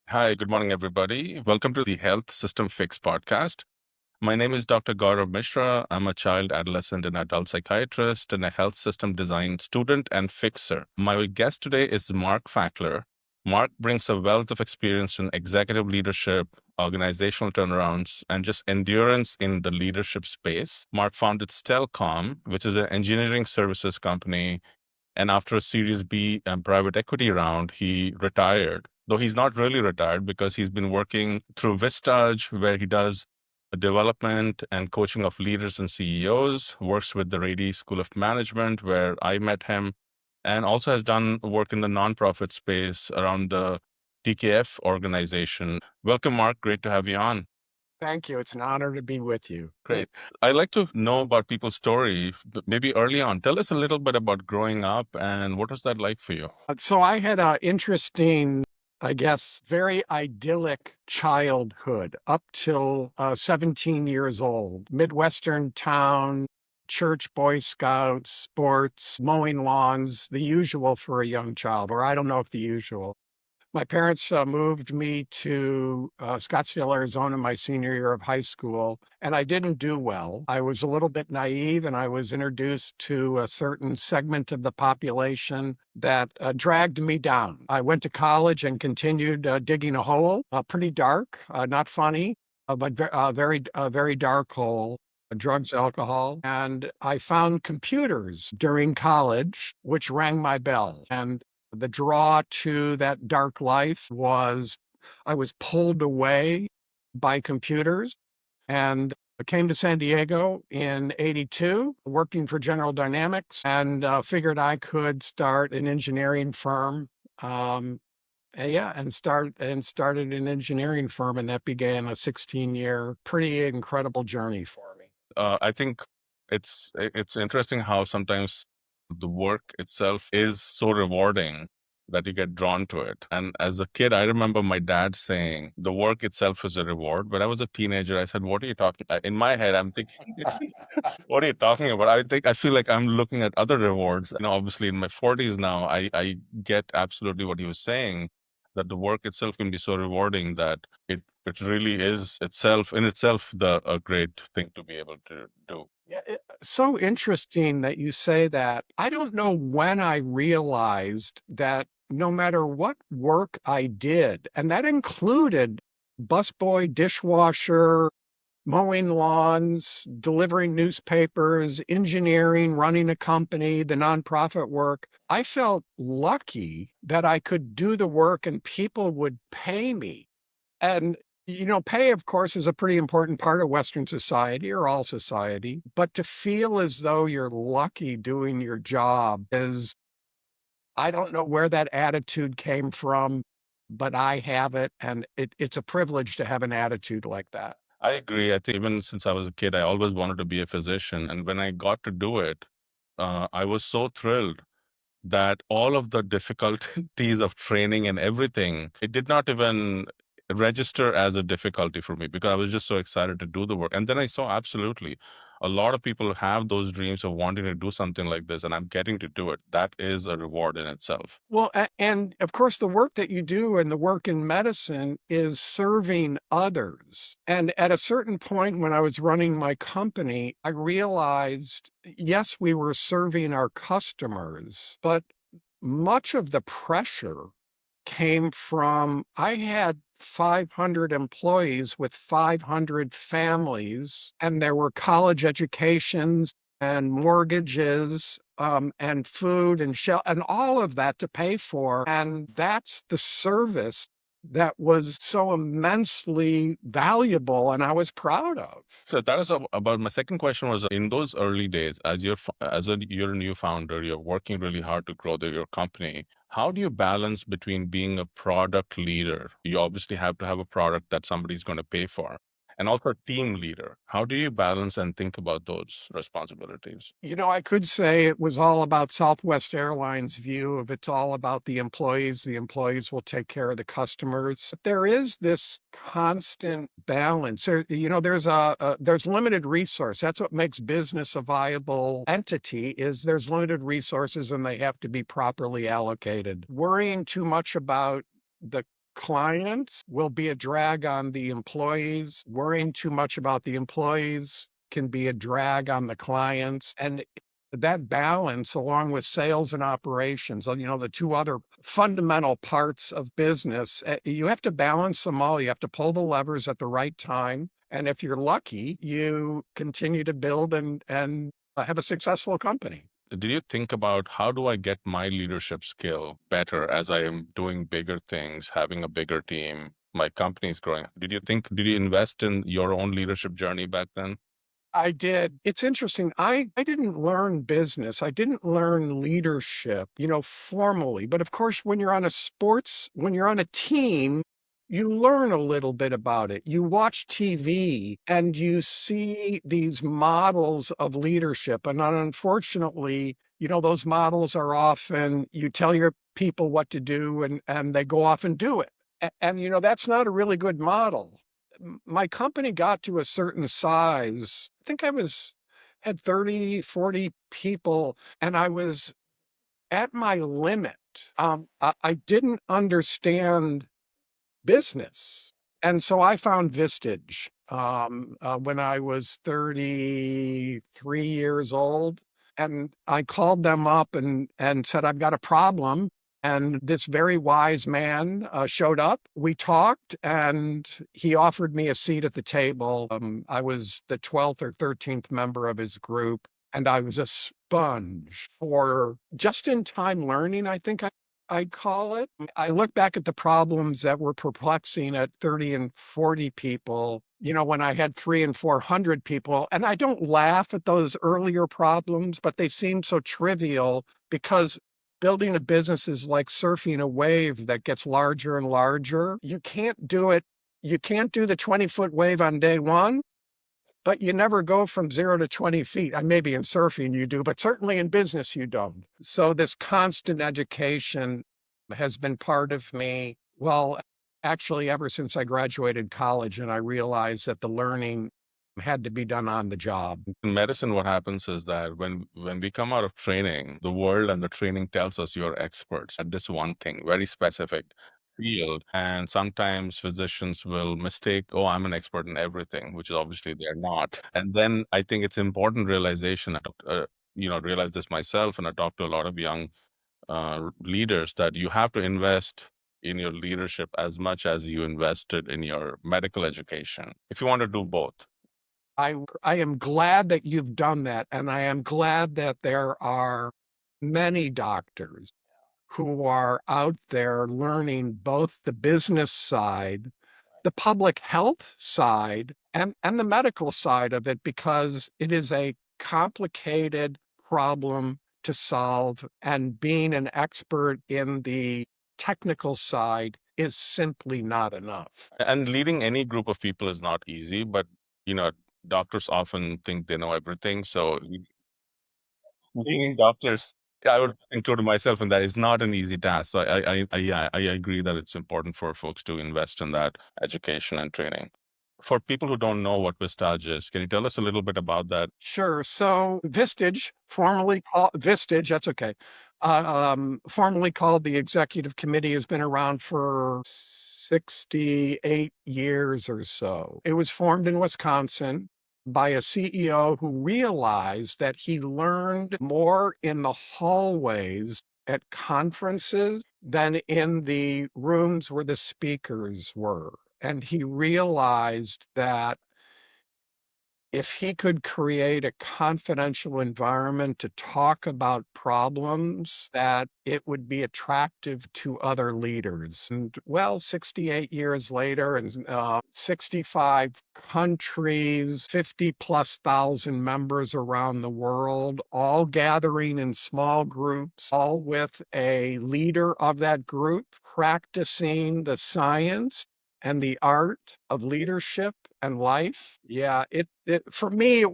Hi, good morning, everybody. Welcome to the Health System Fix podcast. My name is Dr. Gaurav Mishra. I'm a child, adolescent, and adult psychiatrist and a health system design student and fixer. My guest today is Mark Fackler. Mark brings a wealth of experience in executive leadership, organizational turnarounds, and just endurance in the leadership space. Mark founded Stellcom, which is an engineering services company, and after a Series B and private equity round, he retired. Though he's not really retired because he's been working through Vistage, where he does development and coaching of leaders and CEOs, works with the Rady School of Management, where I met him, and also has done work in the nonprofit space around the TKF organization. Welcome, Mark. Great to have you on. Thank you. It's an honor to be with you. Great. I'd like to know about people's story, maybe early on. Tell us a little bit about growing up and what was that like for you? So I had an interesting, I guess, very idyllic childhood up till 17 years old. Midwestern town, church, Boy Scouts, sports, mowing lawns, the usual for a young child, or I don't know if the usual. My parents moved me to Scottsdale, Arizona, my senior year of high school, and I didn't do well. I was a little bit naive, and I was introduced to a certain segment of the population that dragged me down. I went to college and continued digging a hole, pretty dark, not funny, but very dark hole. Drugs, alcohol, and I found computers during college, which rang my bell. And the draw to that dark life was I was pulled away by computers and I came to San Diego in 82, working for General Dynamics, and figured I could start an engineering firm. Started an engineering firm, and that began a 16-year, pretty incredible journey for me. I think it's interesting how sometimes the work itself is so rewarding that you get drawn to it. And as a kid, I remember my dad saying the work itself is a reward. But I was a teenager. I said, "What are you talking?" In my head, I'm thinking, "What are you talking about?" I feel like I'm looking at other rewards. And obviously, in my 40s now, I get absolutely what he was saying. That the work itself can be so rewarding that it really is itself in itself a great thing to be able to do. Yeah, so interesting that you say that. I don't know when I realized that no matter what work I did, and that included busboy, dishwasher, mowing lawns, delivering newspapers, engineering, running a company, the nonprofit work, I felt lucky that I could do the work and people would pay me. And, pay, of course, is a pretty important part of Western society or all society. But to feel as though you're lucky doing your job is, I don't know where that attitude came from, but I have it. And it's a privilege to have an attitude like that. I agree. I think even since I was a kid, I always wanted to be a physician. And when I got to do it, I was so thrilled that all of the difficulties of training and everything, it did not even register as a difficulty for me because I was just so excited to do the work. And then I saw absolutely a lot of people have those dreams of wanting to do something like this, and I'm getting to do it. That is a reward in itself. Well, and of course, the work that you do and the work in medicine is serving others. And at a certain point when I was running my company, I realized, yes, we were serving our customers, but much of the pressure came from I had 500 employees with 500 families, and there were college educations and mortgages and food and and all of that to pay for. And that's the service that was so immensely valuable and I was proud of. So that is about my second question was in those early days as you're a new founder, you're working really hard to grow your company. How do you balance between being a product leader? You obviously have to have a product that somebody's going to pay for, and also a team leader. How do you balance and think about those responsibilities? I could say it was all about Southwest Airlines' view of it's all about the employees. The employees will take care of the customers. There is this constant balance. There's limited resource. That's what makes business a viable entity is there's limited resources and they have to be properly allocated. Worrying too much about the clients will be a drag on the employees. Worrying too much about the employees can be a drag on the clients. And that balance, along with sales and operations, the two other fundamental parts of business, you have to balance them all. You have to pull the levers at the right time. And if you're lucky, you continue to build and have a successful company. Did you think about how do I get my leadership skill better as I am doing bigger things, having a bigger team? My company is growing. Did you invest in your own leadership journey back then? I did. It's interesting. I didn't learn business. I didn't learn leadership, formally. But of course, when you're on a team, you learn a little bit about it. You watch TV and you see these models of leadership. And unfortunately, those models are often you tell your people what to do and they go off and do it. And that's not a really good model. My company got to a certain size. I think had 30, 40 people, and I was at my limit. I didn't understand business. And so I found Vistage when I was 33 years old. And I called them up and said, I've got a problem. And this very wise man showed up. We talked and he offered me a seat at the table. I was the 12th or 13th member of his group. And I was a sponge for just in time learning, I think I'd call it. I look back at the problems that were perplexing at 30 and 40 people, when I had 300 and 400 people. And I don't laugh at those earlier problems, but they seem so trivial because building a business is like surfing a wave that gets larger and larger. You can't do it. You can't do the 20-foot wave on day one, but you never go from 0 to 20 feet. Maybe in surfing you do, but certainly in business you don't. So this constant education has been part of me. Well, actually, ever since I graduated college and I realized that the learning had to be done on the job. In medicine, what happens is that when we come out of training, the world and the training tells us you're experts at this one thing, very specific field. And sometimes physicians will mistake, oh, I'm an expert in everything, which is obviously they're not. And then I think it's important realization. Realize this myself, and I talk to a lot of young leaders that you have to invest in your leadership as much as you invested in your medical education if you want to do both. I am glad that you've done that. And I am glad that there are many doctors who are out there learning both the business side, the public health side, and the medical side of it, because it is a complicated problem to solve. And being an expert in the technical side is simply not enough. And leading any group of people is not easy, but you know, doctors often think they know everything. So being doctors, I would include myself in that. It's not an easy task. So yeah, I agree that it's important for folks to invest in that education and training. For people who don't know what Vistage is, can you tell us a little bit about that? Sure. So Vistage, formerly called Vistage, that's okay. Formerly called the Executive Committee, has been around for 68 years or so. It was formed in Wisconsin by a CEO who realized that he learned more in the hallways at conferences than in the rooms where the speakers were. And he realized that if he could create a confidential environment to talk about problems, that it would be attractive to other leaders. And well, 68 years later, and 65 countries, 50 plus thousand members around the world, all gathering in small groups, all with a leader of that group practicing the science and the art of leadership and life. Yeah, it for me,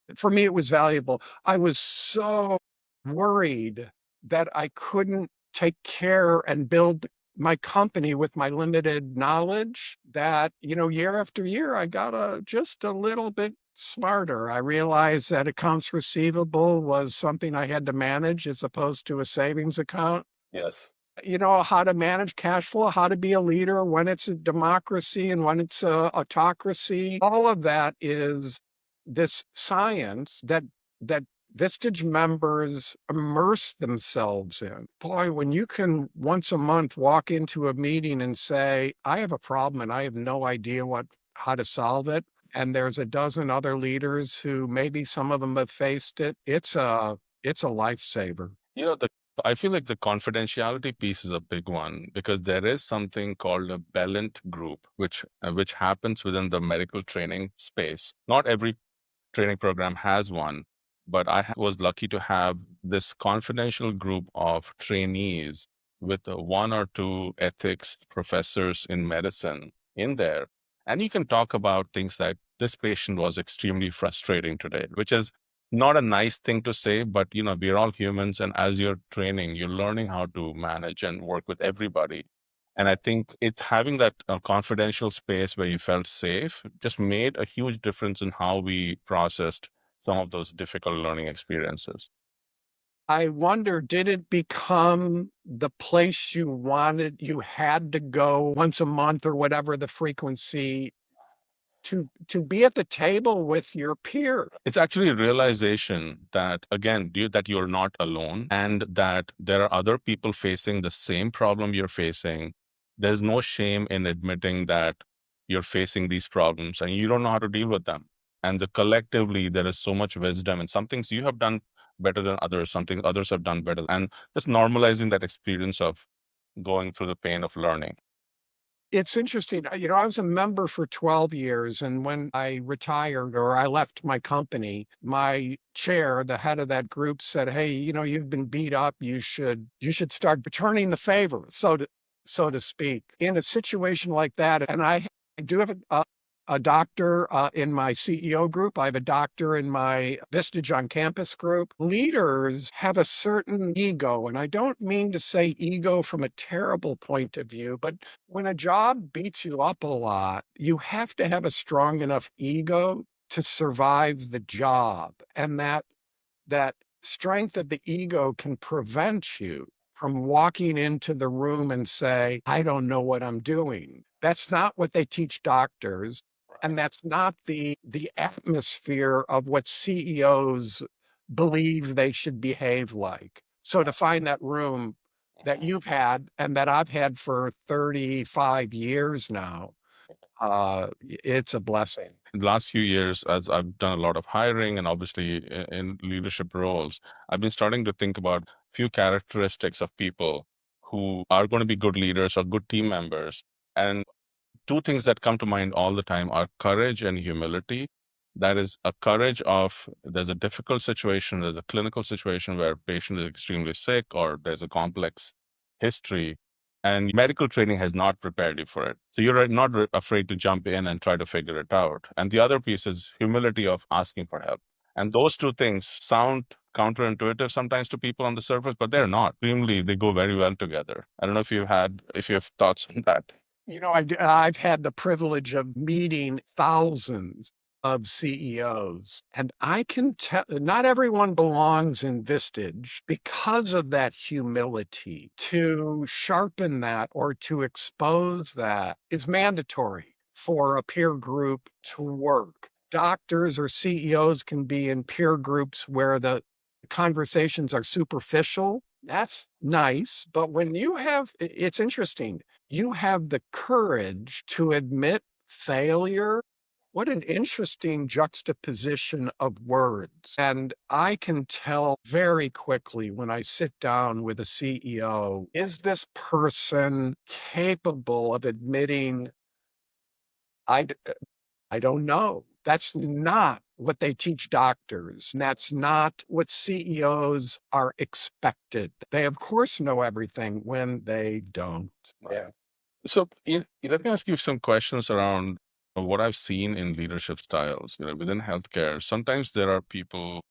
it was valuable. I was so worried that I couldn't take care and build my company with my limited knowledge that, year after year, I got just a little bit smarter. I realized that accounts receivable was something I had to manage as opposed to a savings account. Yes. how to manage cash flow, how to be a leader when it's a democracy and when it's a autocracy. All of that is this science that Vistage members immerse themselves in. Boy, when you can once a month walk into a meeting and say, I have a problem and I have no idea how to solve it. And there's a dozen other leaders who maybe some of them have faced it. It's a lifesaver. You know, I feel like the confidentiality piece is a big one because there is something called a Bellent group, which happens within the medical training space. Not every training program has one, but was lucky to have this confidential group of trainees with one or two ethics professors in medicine in there. And you can talk about things like this patient was extremely frustrating today, which is not a nice thing to say, but we're all humans. And as you're training, you're learning how to manage and work with everybody. And I think having that confidential space where you felt safe just made a huge difference in how we processed some of those difficult learning experiences. I wonder, did it become the place you had to go once a month or whatever the frequency to be at the table with your peer? It's actually a realization that, again, that you're not alone and that there are other people facing the same problem you're facing. There's no shame in admitting that you're facing these problems and you don't know how to deal with them. And collectively, there is so much wisdom, and some things you have done better than others, something others have done better. And just normalizing that experience of going through the pain of learning. It's interesting. I was a member for 12 years, and when I retired or I left my company, my chair, the head of that group said, "Hey, you've been beat up. You should start returning the favor, so to speak." In a situation like that, and I do have a doctor in my CEO group. I have a doctor in my Vistage on campus group. Leaders have a certain ego, and I don't mean to say ego from a terrible point of view, but when a job beats you up a lot, you have to have a strong enough ego to survive the job. And that strength of the ego can prevent you from walking into the room and say, I don't know what I'm doing. That's not what they teach doctors. And that's not the atmosphere of what CEOs believe they should behave like. So to find that room that you've had and that I've had for 35 years now, it's a blessing. In the last few years, as I've done a lot of hiring and obviously in leadership roles, I've been starting to think about few characteristics of people who are going to be good leaders or good team members. And two things that come to mind all the time are courage and humility. That is a courage of there's a difficult situation, there's a clinical situation where a patient is extremely sick or there's a complex history, and medical training has not prepared you for it. So you're not afraid to jump in and try to figure it out. And the other piece is humility of asking for help. And those two things sound counterintuitive sometimes to people on the surface, but they're not. Extremely, they go very well together. I don't know if you have thoughts on that. I've had the privilege of meeting thousands of CEOs, and I can tell not everyone belongs in Vistage because of that humility. To sharpen that or to expose that is mandatory for a peer group to work. Doctors or CEOs can be in peer groups where the conversations are superficial. That's nice. But when it's interesting, you have the courage to admit failure. What an interesting juxtaposition of words. And I can tell very quickly when I sit down with a CEO, is this person capable of admitting, I, I don't know? That's not what they teach doctors. And that's not what CEOs are expected. They, of course, know everything when they don't. Yeah. So let me ask you some questions around what I've seen in leadership styles. Within healthcare, sometimes there are people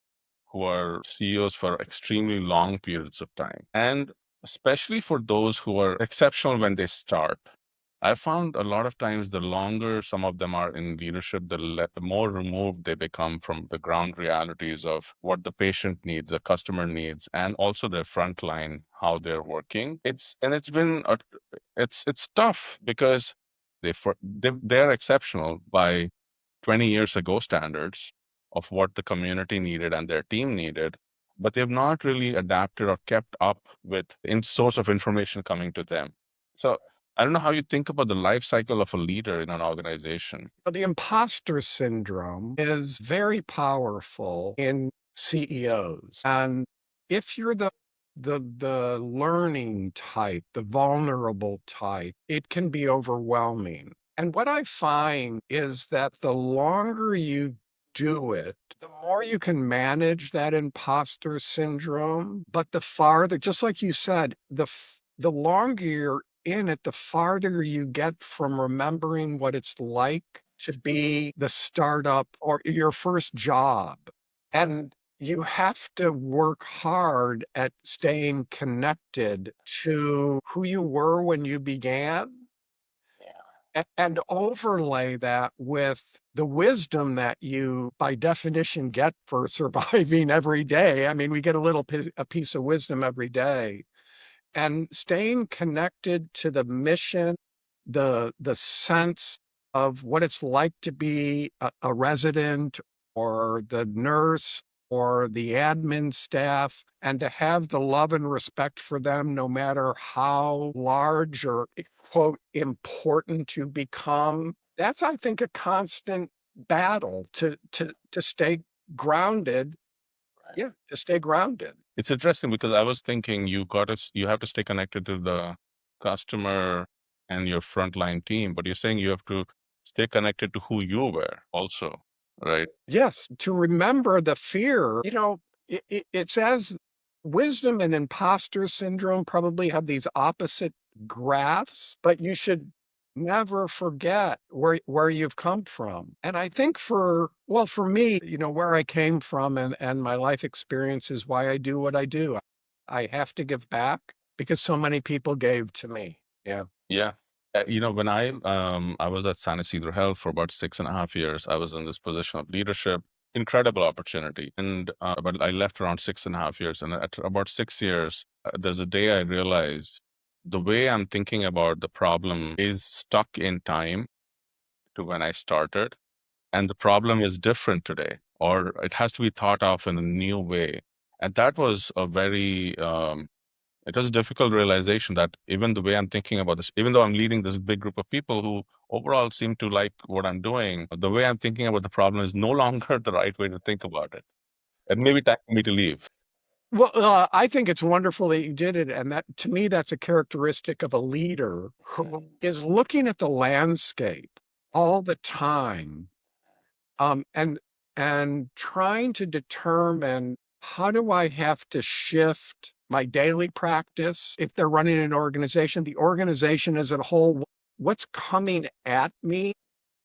who are CEOs for extremely long periods of time, and especially for those who are exceptional when they start. I found a lot of times the longer some of them are in leadership, the more removed they become from the ground realities of what the patient needs, the customer needs, and also their frontline, how they're working. It's tough because they're exceptional by 20 years ago standards of what the community needed and their team needed, but they've not really adapted or kept up with in source of information coming to them. So I don't know how you think about the life cycle of a leader in an organization. The imposter syndrome is very powerful in CEOs. And if you're the learning type, the vulnerable type, it can be overwhelming. And what I find is that the longer you do it, the more you can manage that imposter syndrome. But the farther, just like you said, the longer you're in it, the farther you get from remembering what it's like to be the startup or your first job. And you have to work hard at staying connected to who you were when you began and overlay that with the wisdom that you, by definition, get for surviving every day. I mean, we get a piece of wisdom every day, and staying connected to the mission, the sense of what it's like to be a resident or the nurse or the admin staff, and to have the love and respect for them no matter how large or quote important you become. That's, I think, a constant battle to stay grounded. Yeah, to stay grounded. It's interesting because I was thinking you have to stay connected to the customer and your frontline team, but you're saying you have to stay connected to who you were also, right? Yes, to remember the fear, it's as wisdom and imposter syndrome probably have these opposite graphs, but you should never forget where you've come from. And I think for me, where I came from and my life experience is why I do what I do. I have to give back because so many people gave to me. Yeah. Yeah. When I was at San Isidro Health for about 6.5 years, I was in this position of leadership, incredible opportunity. And but I left around 6.5 years, and at about 6 years, there's a day I realized the way I'm thinking about the problem is stuck in time to when I started, and the problem is different today, or it has to be thought of in a new way. And that was a very it was a difficult realization that even the way I'm thinking about this, even though I'm leading this big group of people who overall seem to like what I'm doing, the way I'm thinking about the problem is no longer the right way to think about it. It may be time for me to leave. Well, I think it's wonderful that you did it, and that to me, that's a characteristic of a leader who is looking at the landscape all the time, um, and and trying to determine how do I have to shift my daily practice if they're running an organization, the organization as a whole, what's coming at me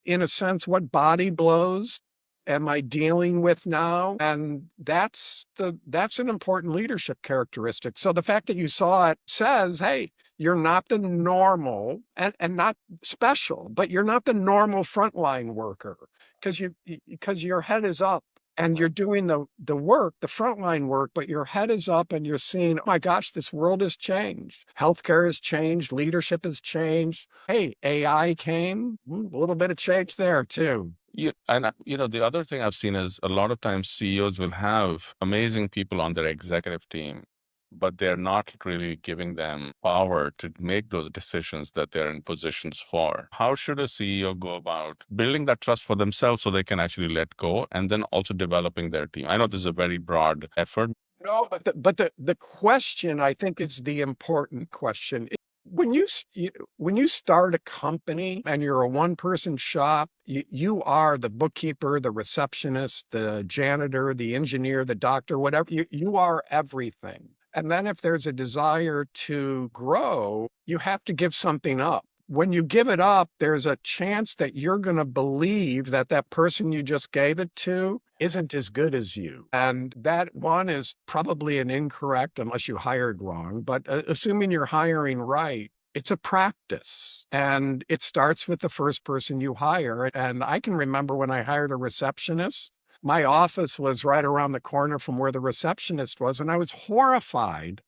in a sense, what body blows am I dealing with now? And that's an important leadership characteristic. So the fact that you saw it says, hey, you're not the normal and not special, but you're not the normal frontline worker because your head is up and you're doing the work, the frontline work, but your head is up and you're seeing, oh my gosh, this world has changed. Healthcare has changed. Leadership has changed. Hey, AI came, a little bit of change there too. Yeah, and the other thing I've seen is a lot of times CEOs will have amazing people on their executive team, but they're not really giving them power to make those decisions that they're in positions for. How should a CEO go about building that trust for themselves so they can actually let go and then also developing their team? I know this is a very broad effort. No, but the question I think is the important question. When you start a company and you're a one-person shop, you are the bookkeeper, the receptionist, the janitor, the engineer, the doctor, whatever. You are everything. And then if there's a desire to grow, you have to give something up. When you give it up, there's a chance that you're going to believe that that person you just gave it to isn't as good as you. And that one is probably an incorrect, unless you hired wrong, but assuming you're hiring right, It's a practice, and it starts with the first person you hire. And I can remember when I hired a receptionist, my office was right around the corner from where the receptionist was, and I was horrified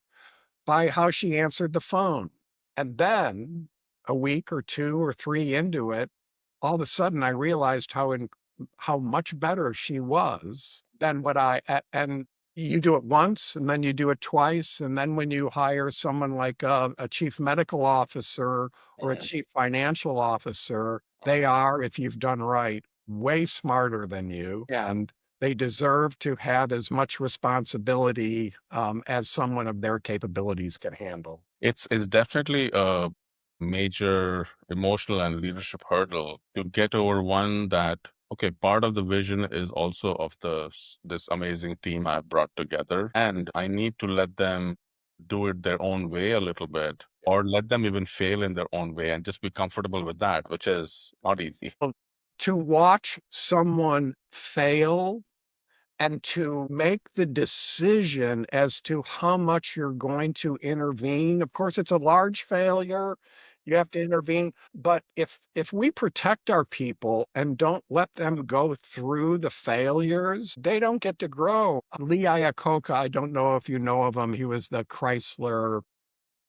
by how she answered the phone. And then a week or 2 or 3 into it, all of a sudden I realized how much better she was than what and you do it once, and then you do it twice, and then when you hire someone like a chief medical officer or a chief financial officer, they are, if you've done right, way smarter than you, and they deserve to have as much responsibility as someone of their capabilities can handle. It's definitely a major emotional and leadership hurdle to get over one that, okay, part of the vision is also of this amazing team I've brought together, and I need to let them do it their own way a little bit, or let them even fail in their own way and just be comfortable with that, which is not easy. To watch someone fail and to make the decision as to how much you're going to intervene. Of course, it's a large failure. You have to intervene. But if we protect our people and don't let them go through the failures, they don't get to grow. Lee Iacocca, I don't know if you know of him. He was the Chrysler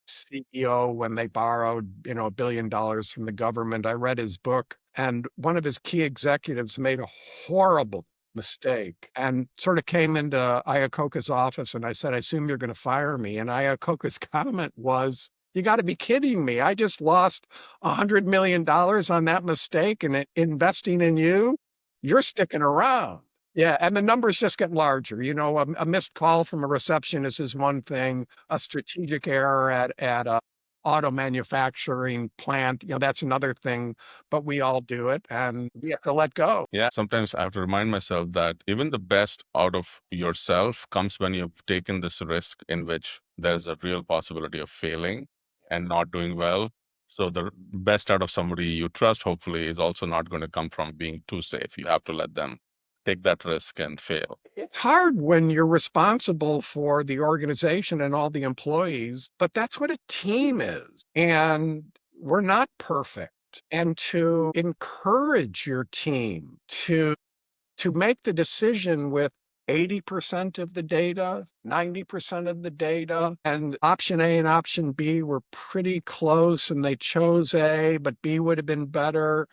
CEO when they borrowed, $1 billion from the government. I read his book, and one of his key executives made a horrible mistake and sort of came into Iacocca's office, and I said, I assume you're going to fire me. And Iacocca's comment was, you got to be kidding me. I just lost $100 million on that mistake and investing in you. You're sticking around. Yeah, and the numbers just get larger. A missed call from a receptionist is one thing. A strategic error at a auto manufacturing plant, that's another thing. But we all do it, and we have to let go. Yeah, sometimes I have to remind myself that even the best out of yourself comes when you've taken this risk in which there's a real possibility of failing and not doing well. So the best out of somebody you trust, hopefully, is also not going to come from being too safe. You have to let them take that risk and fail. It's hard when you're responsible for the organization and all the employees, but that's what a team is. And we're not perfect. And to encourage your team to make the decision with 80% of the data, 90% of the data, and option A and option B were pretty close, and they chose A, but B would have been better.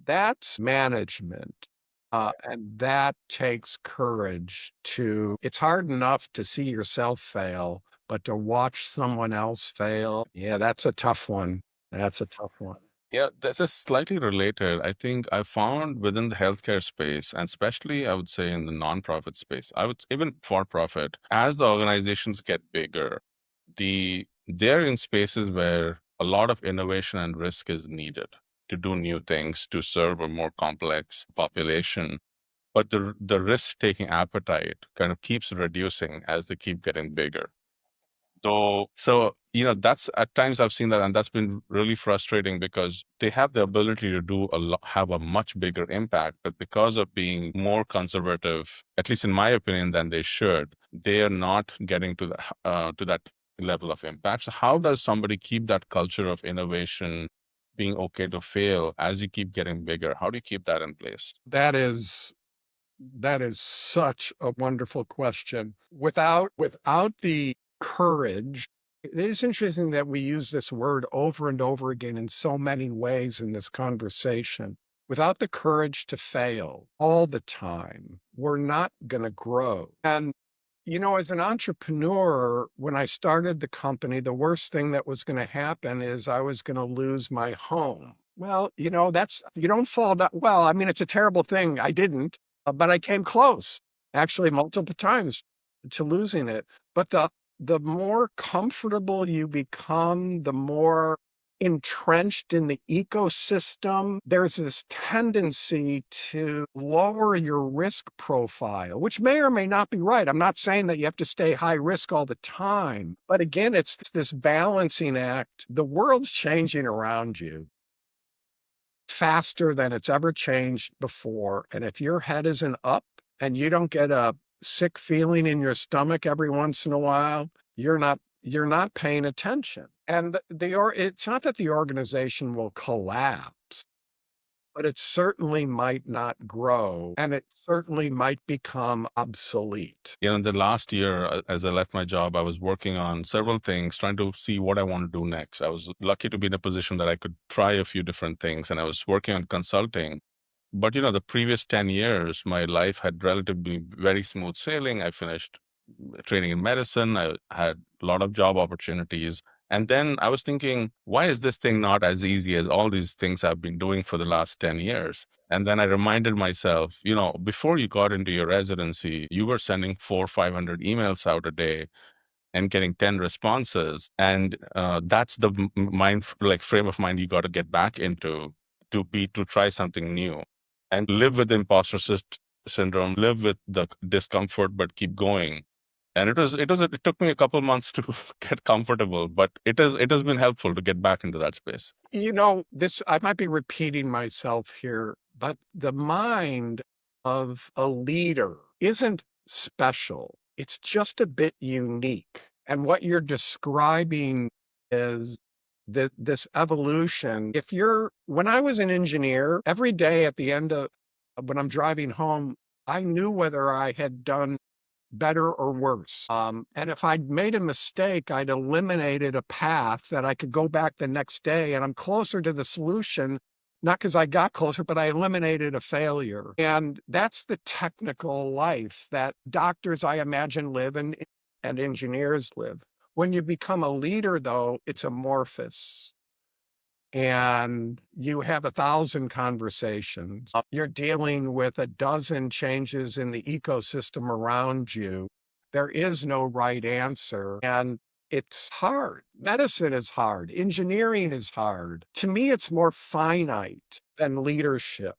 That's management. And that takes courage it's hard enough to see yourself fail, but to watch someone else fail, yeah, that's a tough one. That's a tough one. Yeah, this is slightly related. I think I found within the healthcare space, and especially I would say in the nonprofit space, I would even for profit, as the organizations get bigger, they're in spaces where a lot of innovation and risk is needed to do new things to serve a more complex population. But the risk taking appetite kind of keeps reducing as they keep getting bigger. So, that's at times I've seen that, and that's been really frustrating because they have the ability to do have a much bigger impact, but because of being more conservative, at least in my opinion, than they should, they are not getting to that level of impact. So, how does somebody keep that culture of innovation, being okay to fail as you keep getting bigger? How do you keep that in place? That is such a wonderful question. Without the courage, it is interesting that we use this word over and over again in so many ways in this conversation. Without the courage to fail all the time, we're not going to grow. And as an entrepreneur, when I started the company, the worst thing that was going to happen is I was going to lose my home. Well, you don't fall down. Well, I mean, it's a terrible thing. I didn't, but I came close, actually, multiple times to losing it. But the more comfortable you become, the more entrenched in the ecosystem, there's this tendency to lower your risk profile, which may or may not be right. I'm not saying that you have to stay high risk all the time. But again, it's this balancing act. The world's changing around you faster than it's ever changed before. And if your head isn't up and you don't get a sick feeling in your stomach every once in a while, you're not paying attention. And it's not that the organization will collapse, but it certainly might not grow and it certainly might become obsolete. In the last year, as I left my job, I was working on several things, trying to see what I want to do next. I was lucky to be in a position that I could try a few different things, and I was working on consulting. But the previous 10 years, my life had relatively very smooth sailing. I finished training in medicine. I had a lot of job opportunities. And then I was thinking, why is this thing not as easy as all these things I've been doing for the last 10 years? And then I reminded myself, before you got into your residency, you were sending 500 emails out a day and getting 10 responses. And that's the mind, like frame of mind you got to get back into to try something new and live with syndrome, live with the discomfort, but keep going. And it took me a couple months to get comfortable, but it has been helpful to get back into that space. I might be repeating myself here, but the mind of a leader isn't special. It's just a bit unique. And what you're describing is this evolution. When I was an engineer, every day at the end of when I'm driving home, I knew whether I had done better or worse. And if I'd made a mistake, I'd eliminated a path that I could go back the next day and I'm closer to the solution, not because I got closer, but I eliminated a failure. And that's the technical life that doctors, I imagine, live and engineers live. When you become a leader, though, it's amorphous and you have 1,000 conversations. You're dealing with a dozen changes in the ecosystem around you. There is no right answer. And it's hard. Medicine is hard. Engineering is hard. To me, it's more finite than leadership.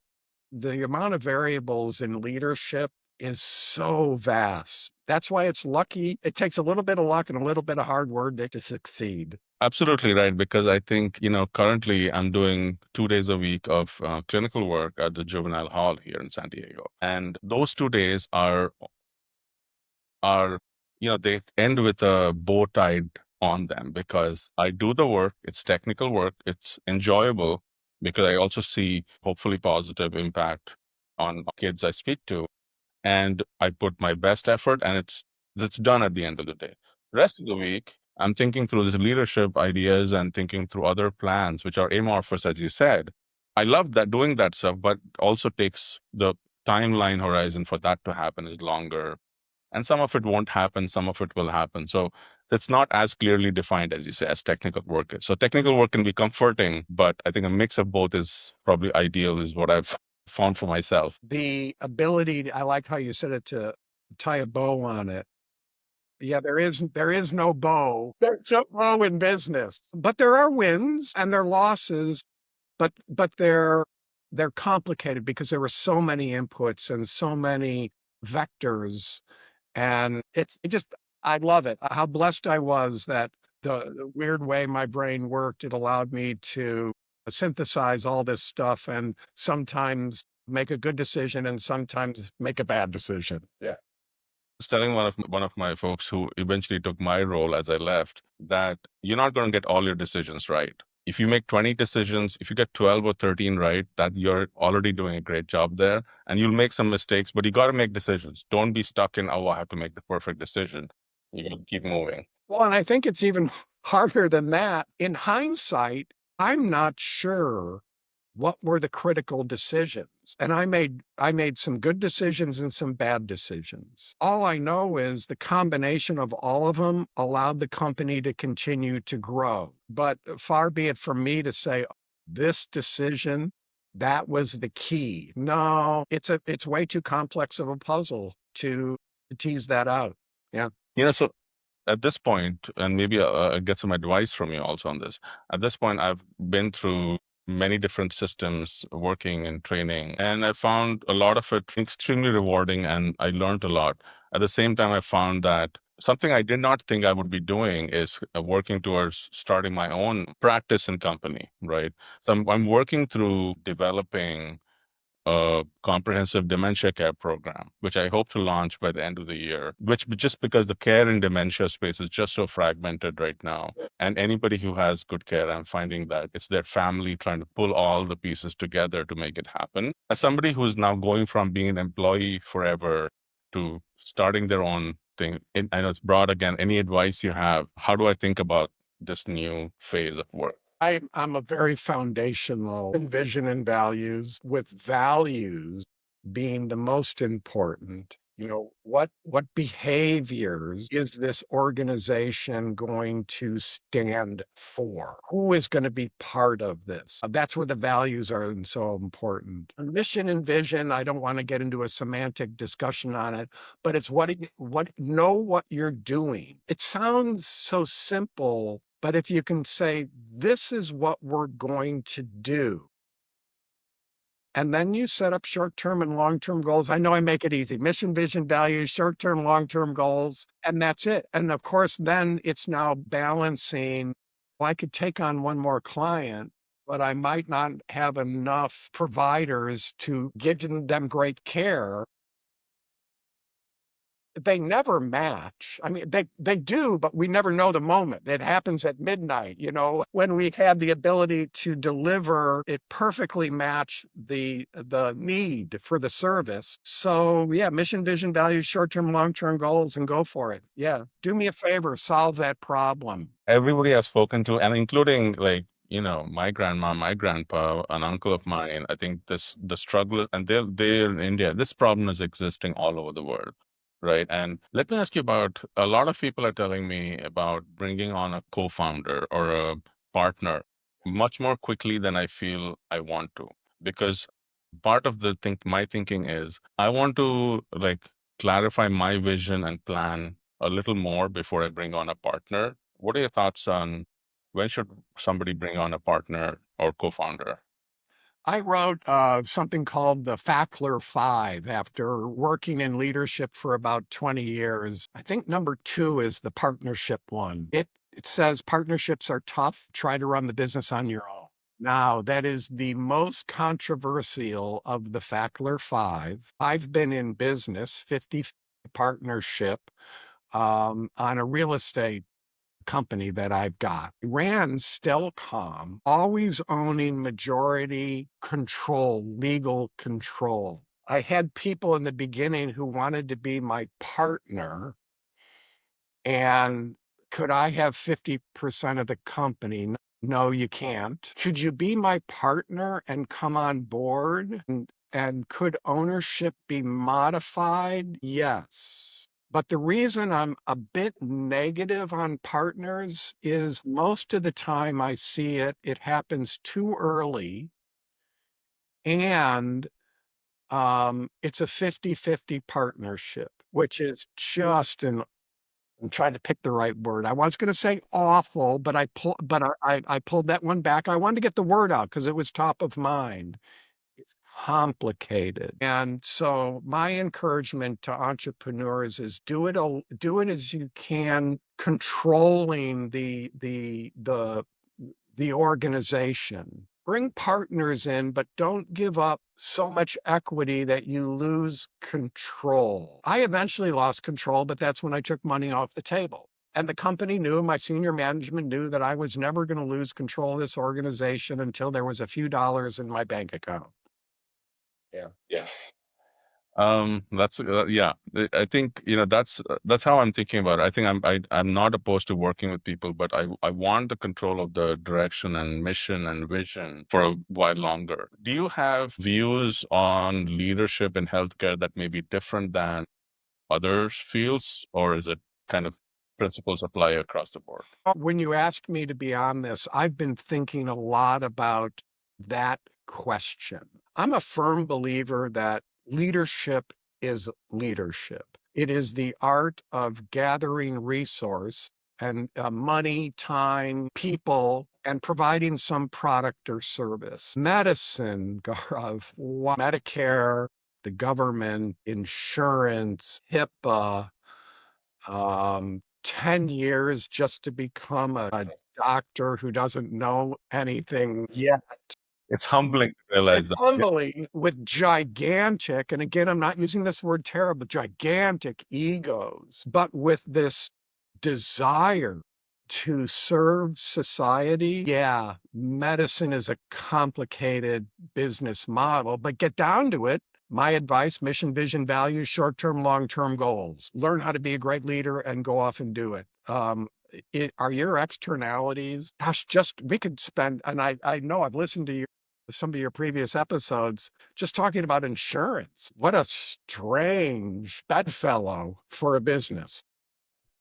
The amount of variables in leadership is so vast. That's why it's lucky. It takes a little bit of luck and a little bit of hard work to succeed. Absolutely right. Because I think, currently I'm doing 2 days a week of clinical work at the juvenile hall here in San Diego. And those 2 days are, they end with a bow tied on them because I do the work. It's technical work. It's enjoyable because I also see hopefully positive impact on kids I speak to. And I put my best effort and it's done at the end of the day. Rest of the week, I'm thinking through these leadership ideas and thinking through other plans, which are amorphous, as you said. I love that doing that stuff, but also takes the timeline horizon for that to happen is longer. And some of it won't happen, some of it will happen. So that's not as clearly defined, as you say, as technical work is. So technical work can be comforting, but I think a mix of both is probably ideal, is what I've found for myself. The ability, I like how you said it, to tie a bow on it. Yeah, there is no bow. There's no bow in business. But there are wins and there are losses, but they're complicated because there were so many inputs and so many vectors. And I love it. How blessed I was that the weird way my brain worked, it allowed me to synthesize all this stuff and sometimes make a good decision and sometimes make a bad decision. Yeah. Was telling one of my folks who eventually took my role as I left that you're not going to get all your decisions right. If you make 20 decisions, if you get 12 or 13 right, that you're already doing a great job there. And you'll make some mistakes, but you got to make decisions. Don't be stuck in, oh, I have to make the perfect decision. You got to keep moving. Well, and I think it's even harder than that. In hindsight, I'm not sure what were the critical decisions. And I made some good decisions and some bad decisions. All I know is the combination of all of them allowed the company to continue to grow. But far be it from me to say this decision, that was the key. No, it's way too complex of a puzzle to tease that out. Yeah. So at this point, and maybe get some advice from you also on this. At this point, I've been through many different systems working and training, and I found a lot of it extremely rewarding, and I learned a lot. At the same time, I found that something I did not think I would be doing is working towards starting my own practice and company, right? So I'm working through developing a comprehensive dementia care program, which I hope to launch by the end of the year, which just because the care in dementia space is just so fragmented right now. And anybody who has good care, I'm finding that it's their family trying to pull all the pieces together to make it happen. As somebody who's now going from being an employee forever to starting their own thing, I know it's broad again. Any advice you have? How do I think about this new phase of work? I'm a very foundational in vision and values, with values being the most important. What behaviors is this organization going to stand for? Who is going to be part of this? That's where the values are so important. Mission and vision, I don't want to get into a semantic discussion on it, but it's know what you're doing. It sounds so simple, but if you can say, this is what we're going to do, and then you set up short-term and long-term goals. I know I make it easy. Mission, vision, values, short-term, long-term goals, and that's it. And of course, then it's now balancing. Well, I could take on one more client, but I might not have enough providers to give them great care. They never match. I mean, they do, but we never know the moment. It happens at midnight, when we had the ability to deliver, it perfectly matched the need for the service. So yeah, mission, vision, values, short-term, long-term goals, and go for it. Yeah. Do me a favor, solve that problem. Everybody I've spoken to, and including like, my grandma, my grandpa, an uncle of mine, I think the struggle, and they're in India. This problem is existing all over the world, right? And let me ask you about, a lot of people are telling me about bringing on a co-founder or a partner much more quickly than I feel I want to, because part of my thinking is I want to like clarify my vision and plan a little more before I bring on a partner. What are your thoughts on when should somebody bring on a partner or co-founder? I wrote something called the Fackler Five after working in leadership for about 20 years. I think number two is the partnership one. It says partnerships are tough. Try to run the business on your own. Now, that is the most controversial of the Fackler Five. I've been in business, 50 partnership on a real estate company that I've got. Ran Stellcom, always owning majority control, legal control. I had people in the beginning who wanted to be my partner, and could I have 50% of the company? No, you can't. Could you be my partner and come on board? And could ownership be modified? Yes. But the reason I'm a bit negative on partners is most of the time I see it happens too early, and it's a 50-50 partnership, which is just an I'm trying to pick the right word. I was going to say awful, but I pulled that one back. I wanted to get the word out because it was top of mind. It's complicated. And so my encouragement to entrepreneurs is do it as you can, controlling the organization. Bring partners in, but don't give up so much equity that you lose control. I eventually lost control, but that's when I took money off the table. And the company knew, my senior management knew that I was never going to lose control of this organization until there was a few dollars in my bank account. Yeah. Yes. That's yeah. I think that's how I'm thinking about it. I think I'm not opposed to working with people, but I want the control of the direction and mission and vision for a while longer. Do you have views on leadership in healthcare that may be different than other fields, or is it kind of principles apply across the board? When you asked me to be on this, I've been thinking a lot about that question. I'm a firm believer that leadership is leadership. It is the art of gathering resource and money, time, people, and providing some product or service. Medicine, Gaurav, Medicare, the government, insurance, HIPAA, 10 years just to become a doctor who doesn't know anything yet. It's humbling. realize and that. Yeah. humbling with gigantic, and again, I'm not using this word terrible, gigantic egos, but with this desire to serve society. Yeah, medicine is a complicated business model, but get down to it. My advice: mission, vision, values, short term, long term goals. Learn how to be a great leader and go off and do it. Are your externalities, gosh, just we could spend, and I know I've listened to some of your previous episodes, just talking about insurance. What a strange bedfellow for a business.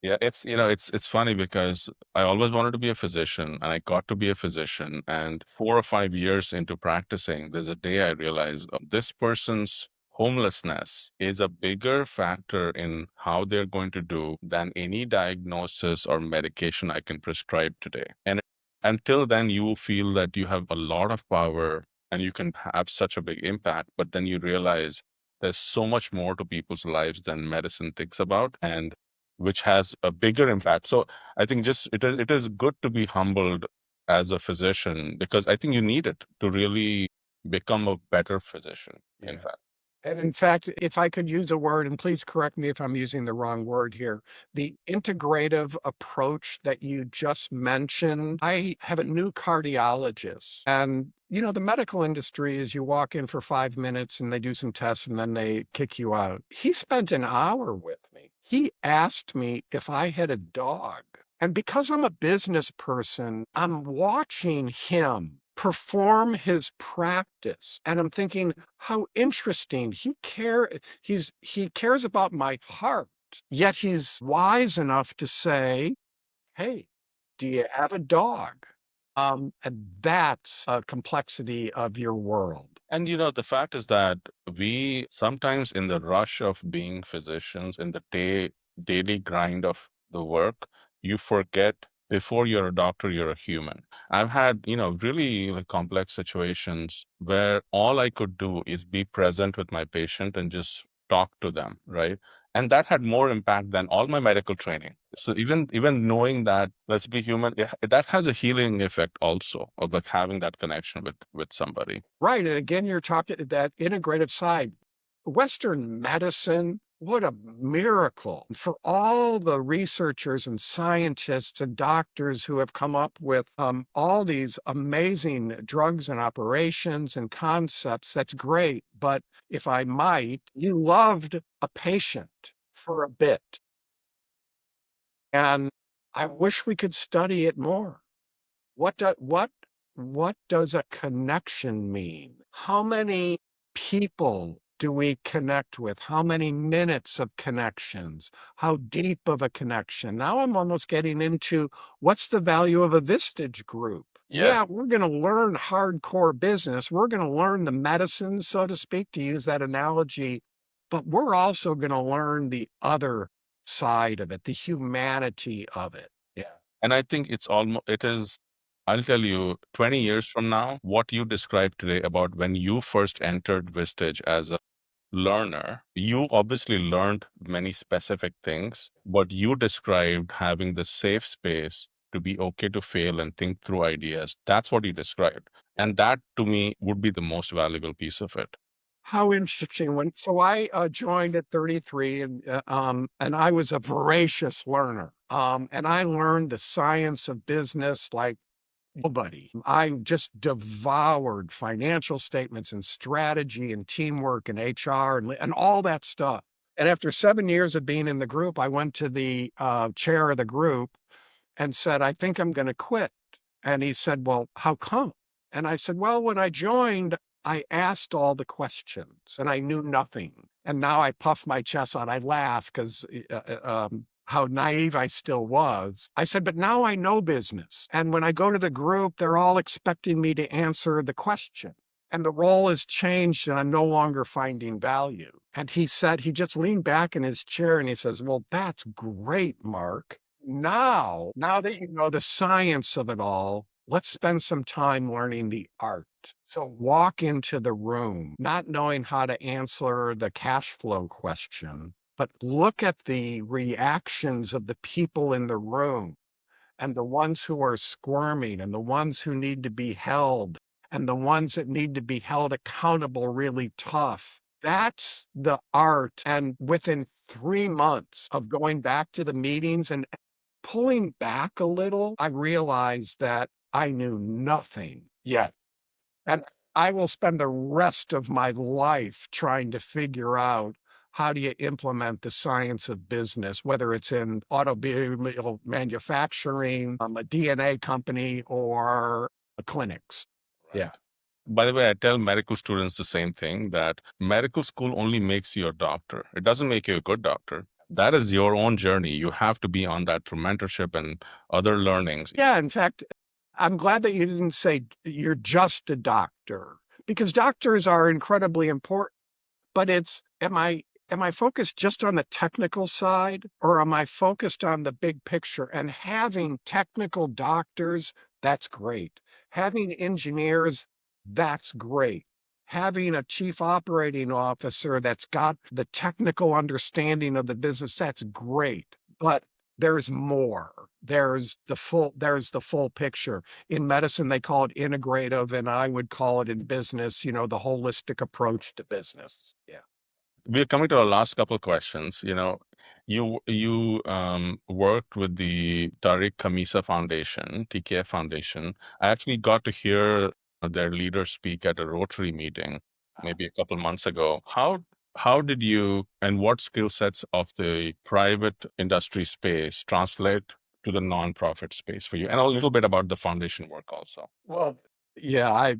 Yeah, it's funny because I always wanted to be a physician and I got to be a physician. And 4 or 5 years into practicing, there's a day I realized this person's homelessness is a bigger factor in how they're going to do than any diagnosis or medication I can prescribe today. And until then, you will feel that you have a lot of power and you can have such a big impact. But then you realize there's so much more to people's lives than medicine thinks about. And which has a bigger impact. So I think just it is good to be humbled as a physician because I think you need it to really become a better physician, in Yeah. fact. And in fact, if I could use a word, and please correct me if I'm using the wrong word here, the integrative approach that you just mentioned. I have a new cardiologist, and the medical industry is you walk in for 5 minutes and they do some tests and then they kick you out. He spent an hour with me. He asked me if I had a dog. And because I'm a business person, I'm watching him perform his practice. And I'm thinking, how interesting. He cares about my heart, yet he's wise enough to say, "Hey, do you have a dog?" And that's a complexity of your world. And the fact is that we sometimes, in the rush of being physicians, in the daily grind of the work, you forget before you're a doctor, you're a human. I've had, really like complex situations where all I could do is be present with my patient and just talk to them, right? And that had more impact than all my medical training. So even knowing that, let's be human, that has a healing effect also of like having that connection with somebody. Right. And again, you're talking that integrative side. Western medicine, what a miracle for all the researchers and scientists and doctors who have come up with all these amazing drugs and operations and concepts. That's great. But if I might, you loved a patient for a bit. And I wish we could study it more. What do, what does a connection mean? How many people do we connect with? How many minutes of connections? How deep of a connection? Now I'm almost getting into what's the value of a Vistage group? Yeah, Yes. we're going to learn hardcore business. We're going to learn the medicine, so to speak, to use that analogy, but we're also going to learn the other side of it, the humanity of it. Yeah. And I think I'll tell you, 20 years from now, what you described today about when you first entered Vistage as a learner, you obviously learned many specific things, but you described having the safe space to be okay to fail and think through ideas. That's what you described. And that to me would be the most valuable piece of it. How interesting. So I joined at 33, and I was a voracious learner. And I learned the science of business like nobody. I just devoured financial statements and strategy and teamwork and HR and all that stuff. And after 7 years of being in the group, I went to the chair of the group and said, "I think I'm going to quit." And he said, "Well, how come?" And I said, "Well, when I joined, I asked all the questions and I knew nothing. And now I puff my chest out. I laugh because how naive I still was. I said, but now I know business. And when I go to the group, they're all expecting me to answer the question. And the role has changed and I'm no longer finding value." And he said, he just leaned back in his chair and he says, "Well, that's great, Mark. Now that you know the science of it all, let's spend some time learning the art." So walk into the room, not knowing how to answer the cash flow question, but look at the reactions of the people in the room and the ones who are squirming and the ones who need to be held and the ones that need to be held accountable really tough. That's the art. And within 3 months of going back to the meetings and pulling back a little, I realized that I knew nothing yet. And I will spend the rest of my life trying to figure out how do you implement the science of business, whether it's in automobile manufacturing, a DNA company, or clinics. Right. Yeah. By the way, I tell medical students the same thing, that medical school only makes you a doctor. It doesn't make you a good doctor. That is your own journey. You have to be on that through mentorship and other learnings. Yeah, in fact, I'm glad that you didn't say you're just a doctor, because doctors are incredibly important. But it's, am I focused just on the technical side, or am I focused on the big picture? And having technical doctors, that's great. Having engineers, that's great. Having a chief operating officer that's got the technical understanding of the business, that's great. But there's more. There's the full picture. In medicine, they call it integrative, and I would call it in business, the holistic approach to business. Yeah. We're coming to our last couple of questions. You worked with the Tariq Kamisa Foundation, TKF Foundation. I actually got to hear their leader speak at a Rotary meeting maybe a couple months ago. How did you and what skill sets of the private industry space translate to the nonprofit space for you? And a little bit about the foundation work also. Well, yeah,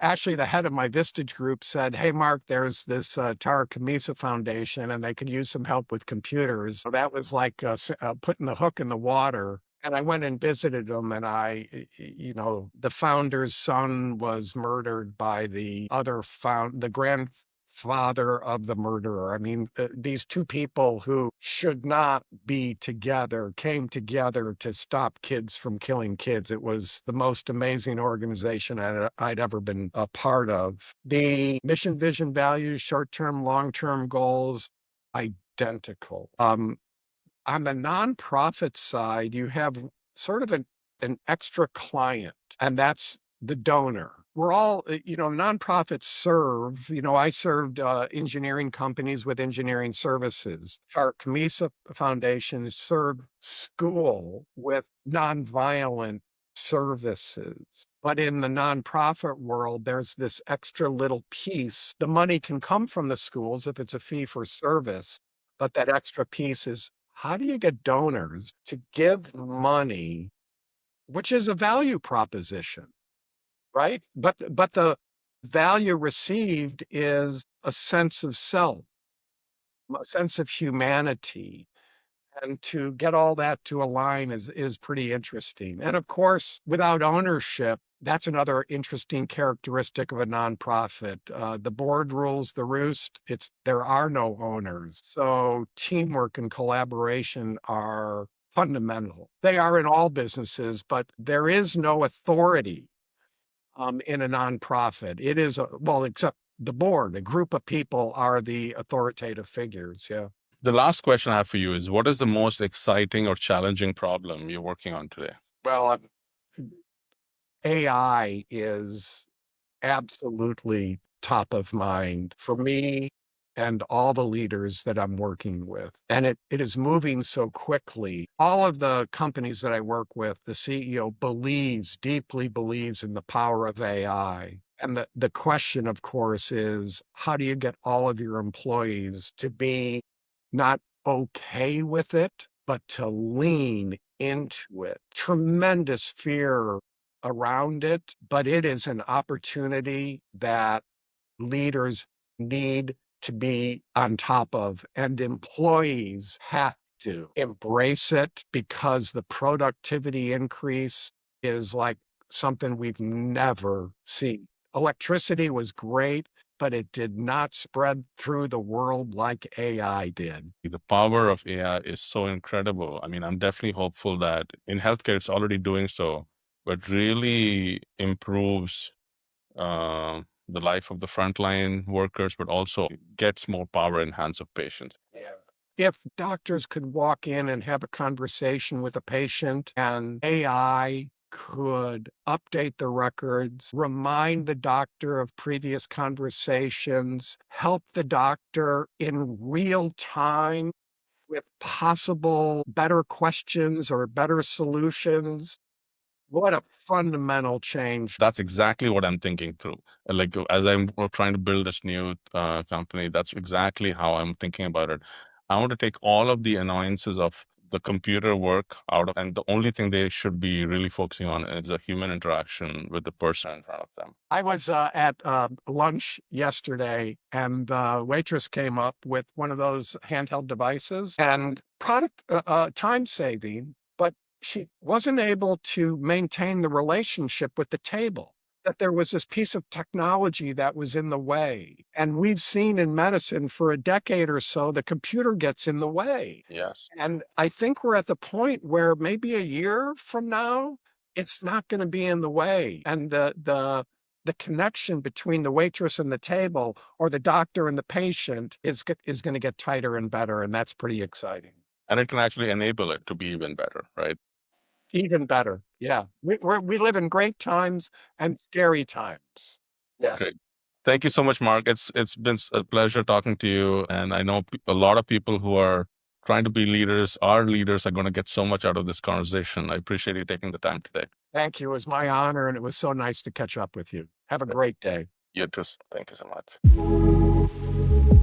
actually the head of my Vistage group said, "Hey, Mark, there's this Tara Kamisa Foundation, and they could use some help with computers." So that was like putting the hook in the water. And I went and visited them, and the founder's son was murdered by the grandfather of the murderer. I mean, these two people who should not be together came together to stop kids from killing kids. It was the most amazing organization I'd ever been a part of. The mission, vision, values, short-term, long-term goals, identical. On the nonprofit side, you have sort of an extra client, and that's the donor. We're all, nonprofits serve, I served engineering companies with engineering services. Our Camisa Foundation served school with nonviolent services. But in the nonprofit world, there's this extra little piece. The money can come from the schools if it's a fee for service, but that extra piece is, how do you get donors to give money, which is a value proposition, right? But the value received is a sense of self, a sense of humanity. And to get all that to align is pretty interesting. And of course, without ownership, that's another interesting characteristic of a nonprofit. The board rules the roost. There are no owners. So teamwork and collaboration are fundamental. They are in all businesses, but there is no authority in a nonprofit. It is, well, except the board. A group of people are the authoritative figures. Yeah. The last question I have for you is, what is the most exciting or challenging problem you're working on today? Well, AI is absolutely top of mind for me and all the leaders that I'm working with. And it is moving so quickly. All of the companies that I work with, the CEO deeply believes in the power of AI. And the question, of course, is how do you get all of your employees to be not okay with it, but to lean into it? Tremendous fear around it, but it is an opportunity that leaders need to be on top of, and employees have to embrace it, because the productivity increase is like something we've never seen. Electricity was great, but it did not spread through the world like AI did. The power of AI is so incredible. I mean, I'm definitely hopeful that in healthcare, it's already doing so, but really improves the life of the frontline workers, but also gets more power in hands of patients. Yeah. If doctors could walk in and have a conversation with a patient, and AI could update the records, remind the doctor of previous conversations, help the doctor in real time with possible better questions or better solutions. What a fundamental change. That's exactly what I'm thinking through. Like as I'm trying to build this new company, that's exactly how I'm thinking about it. I want to take all of the annoyances of the computer work out of, and the only thing they should be really focusing on is a human interaction with the person in front of them. I was at lunch yesterday, and the waitress came up with one of those handheld devices and product time saving, but she wasn't able to maintain the relationship with the table. That there was this piece of technology that was in the way. And we've seen in medicine for a decade or so, the computer gets in the way. Yes. And I think we're at the point where maybe a year from now, it's not going to be in the way. And the connection between the waitress and the table or the doctor and the patient is going to get tighter and better. And that's pretty exciting. And it can actually enable it to be even better, right? Even better. Yeah. We live in great times and scary times. Yes. Great. Thank you so much, Mark. It's been a pleasure talking to you, and I know a lot of people who are trying to be leaders, are leaders, are going to get so much out of this conversation. I appreciate you taking the time today. Thank you. It was my honor, and it was so nice to catch up with you. Have a great day. You too. Thank you so much.